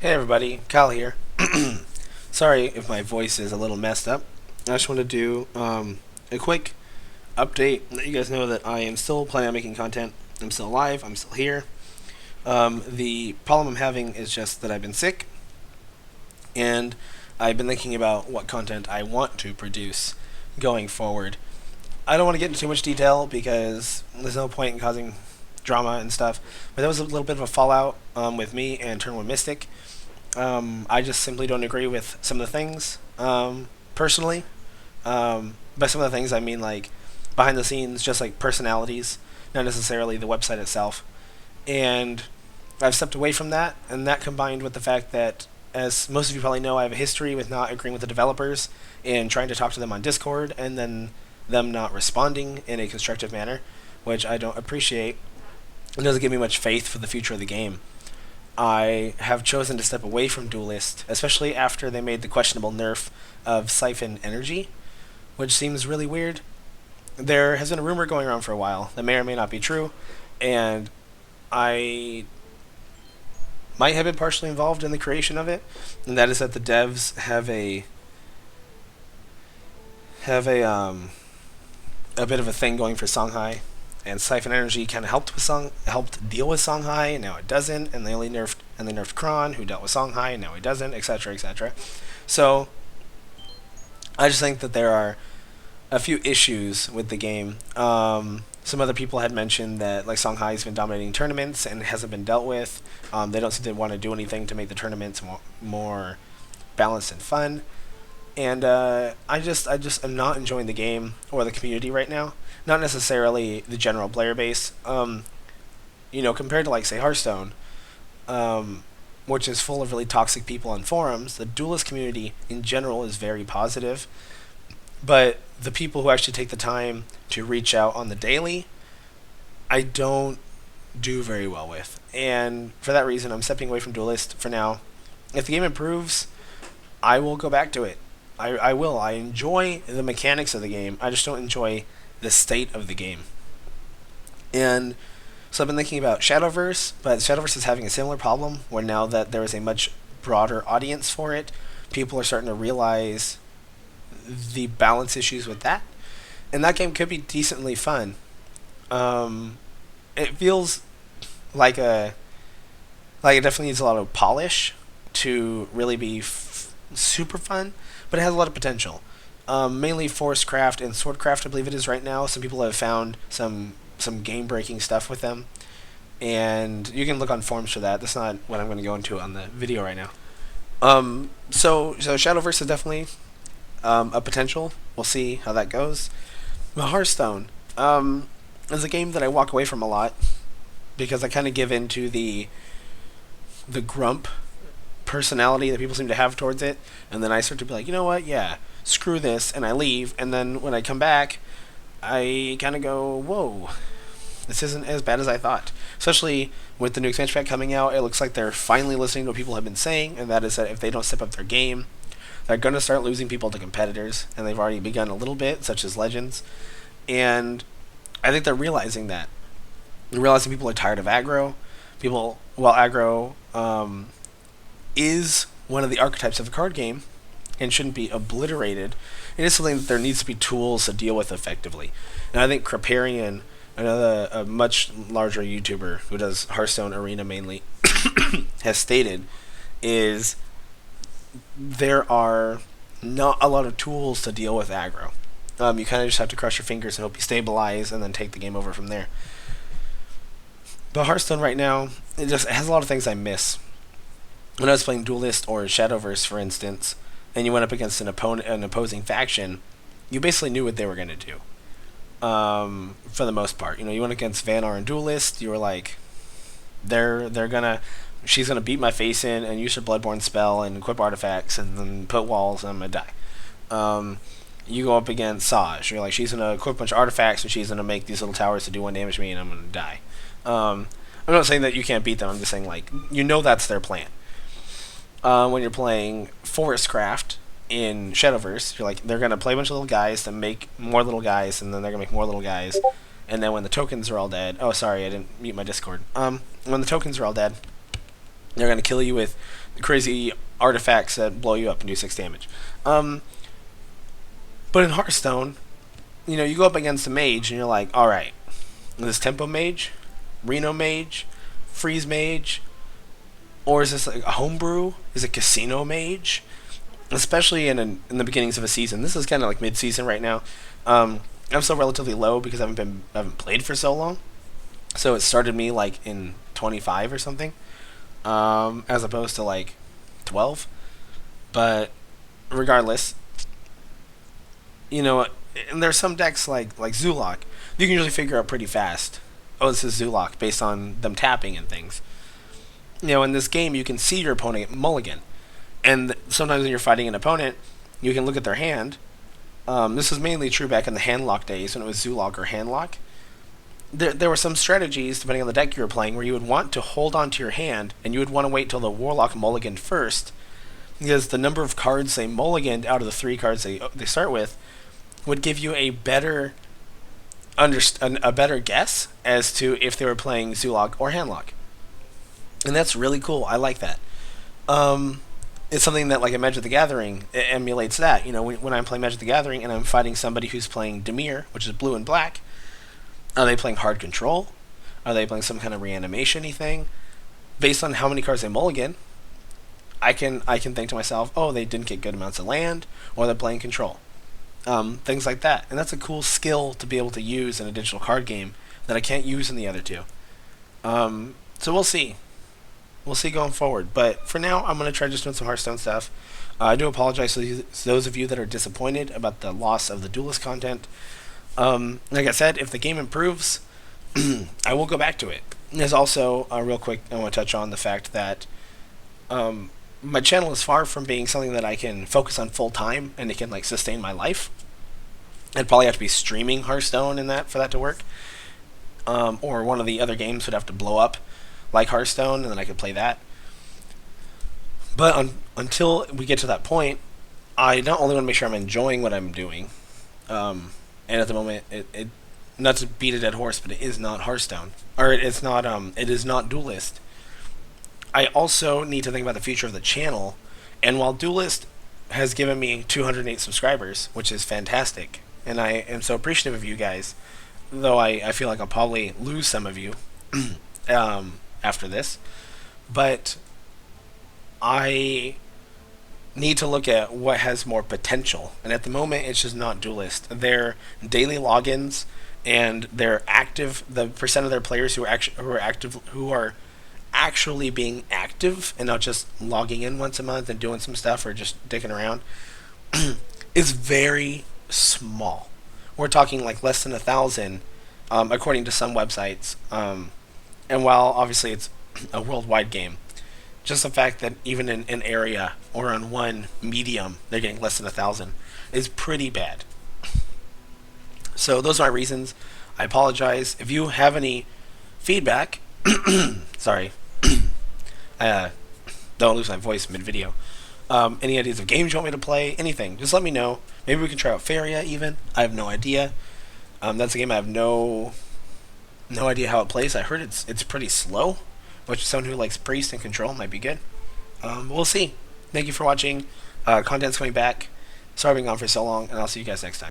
Hey everybody, Kyle here. Sorry if my voice is a little messed up. I just want to do a quick update. Let you guys know that I am still planning on making content. I'm still alive. I'm still here. The problem I'm having is just that I've been sick, and I've been thinking about what content I want to produce going forward. I don't want to get into too much detail because there's no point in causing drama and stuff. But that was a little bit of a fallout with me and Turn One Mystic. I just simply don't agree with some of the things personally. By some of the things, I mean like behind the scenes, just like personalities, not necessarily the website itself. And I've stepped away from that, and that combined with the fact that, as most of you probably know, I have a history with not agreeing with the developers and trying to talk to them on Discord, and then them not responding in a constructive manner, which I don't appreciate. It doesn't give me much faith for the future of the game. I have chosen to step away from Duelist, especially after they made the questionable nerf of Siphon Energy, which seems really weird. There has been a rumor going around for a while that may or may not be true, and I might have been partially involved in the creation of it, and that is that the devs have a bit of a thing going for Songhai, and Siphon Energy kind of helped deal with Songhai, and now it doesn't, and they nerfed Kron, who dealt with Songhai, and now he doesn't, etc., etc. So I just think that there are a few issues with the game. Some other people had mentioned that like Songhai's been dominating tournaments and hasn't been dealt with. They don't seem to want to do anything to make the tournaments more balanced and fun. And I just am not enjoying the game or the community right now. Not necessarily the general player base. Compared to like say Hearthstone, which is full of really toxic people on forums, the duelist community in general is very positive. But the people who actually take the time to reach out on the daily, I don't do very well with. And for that reason, I'm stepping away from duelist for now. If the game improves, I will go back to it. I will. I enjoy the mechanics of the game. I just don't enjoy the state of the game. And so I've been thinking about Shadowverse, but Shadowverse is having a similar problem where now that there is a much broader audience for it, people are starting to realize the balance issues with that. And that game could be decently fun. It feels like it definitely needs a lot of polish to really be super fun, but it has a lot of potential. Mainly Forestcraft and Swordcraft, I believe it is right now. Some people have found some game breaking stuff with them, and you can look on forums for that. That's not what I'm going to go into on the video right now. So Shadowverse is definitely a potential. We'll see how that goes. But Hearthstone is a game that I walk away from a lot because I kind of give into the grump personality that people seem to have towards it, and then I start to be like, you know what, yeah, screw this, and I leave, and then when I come back, I kind of go, whoa, this isn't as bad as I thought. Especially with the new expansion pack coming out, it looks like they're finally listening to what people have been saying, and that is that if they don't step up their game, they're going to start losing people to competitors, and they've already begun a little bit, such as Legends, and I think they're realizing that. They're realizing people are tired of aggro. Aggro is one of the archetypes of a card game and shouldn't be obliterated. It is something that there needs to be tools to deal with effectively. And I think Kriparian, a much larger YouTuber who does Hearthstone Arena mainly, has stated is there are not a lot of tools to deal with aggro. You kind of just have to cross your fingers and hope you stabilize and then take the game over from there. But Hearthstone right now, it has a lot of things I miss. When I was playing Duelist or Shadowverse, for instance, and you went up against an opposing faction, you basically knew what they were going to do. For the most part, you went against Vanar and Duelist. You were like, she's gonna beat my face in and use her Bloodborne spell and equip artifacts and then put walls and I'm gonna die. You go up against Saj. You're like, she's gonna equip a bunch of artifacts and she's gonna make these little towers to do 1 damage to me and I'm gonna die. I'm not saying that you can't beat them. I'm just saying that's their plan. When you're playing Forestcraft in Shadowverse, you're like, they're going to play a bunch of little guys to make more little guys, and then they're going to make more little guys, and then when the tokens are all dead... Oh, sorry, I didn't mute my Discord. When the tokens are all dead, they're going to kill you with crazy artifacts that blow you up and do 6 damage. Um, but in Hearthstone, you go up against a mage and you're like, all right, this tempo mage, Reno mage, freeze mage, or is this like a homebrew? Is it casino mage? Especially in the beginnings of a season. This is kind of like mid season right now. I'm still relatively low because I haven't played for so long. So it started me like in 25 or something, as opposed to like 12. But regardless, you know, and there's some decks like Zulok you can usually figure out pretty fast. Oh, this is Zulok based on them tapping and things. In this game you can see your opponent mulligan, and sometimes when you're fighting an opponent, you can look at their hand. This was mainly true back in the handlock days when it was Zulok or handlock. There were some strategies, depending on the deck you were playing, where you would want to hold on to your hand, and you would want to wait till the Warlock mulliganed first, because the number of cards they mulliganed out of the 3 cards they start with would give you a a better guess as to if they were playing Zulok or handlock. And that's really cool. I like that. It's something that, like, in Magic the Gathering, it emulates that. When I'm playing Magic the Gathering and I'm fighting somebody who's playing Dimir, which is blue and black, are they playing hard control? Are they playing some kind of reanimation-y thing? Based on how many cards they mulligan, I can think to myself, oh, they didn't get good amounts of land, or they're playing control. Things like that. And that's a cool skill to be able to use in a digital card game that I can't use in the other two. So we'll see. We'll see going forward. But for now, I'm going to try just doing some Hearthstone stuff. I do apologize to those of you that are disappointed about the loss of the Duelist content. Like I said, if the game improves, I will go back to it. There's also, real quick, I want to touch on the fact that my channel is far from being something that I can focus on full time and it can like sustain my life. I'd probably have to be streaming Hearthstone in that for that to work. Or one of the other games would have to blow up like Hearthstone, and then I could play that. But until we get to that point, I not only want to make sure I'm enjoying what I'm doing, and at the moment, it not to beat a dead horse, but it is not Hearthstone, or it is not Duelist. I also need to think about the future of the channel, and while Duelist has given me 208 subscribers, which is fantastic, and I am so appreciative of you guys, though I feel like I'll probably lose some of you after this, but I need to look at what has more potential, and at the moment it's just not Duelist. Their daily logins and their active, the percent of their players who are actually being active and not just logging in once a month and doing some stuff or just dicking around is very small. We're talking like less than 1,000, according to some websites. And while obviously it's a worldwide game, just the fact that even in an area or on one medium they're getting less than 1,000 is pretty bad. So those are my reasons. I apologize if you have any feedback. Sorry, don't lose my voice mid-video. Any ideas of games you want me to play? Anything, just let me know. Maybe we can try out Faria even. I have no idea. That's a game I have no idea how it plays. I heard it's pretty slow, which someone who likes Priest and Control might be good. We'll see. Thank you for watching. Content's coming back. Sorry I've been gone for so long, and I'll see you guys next time.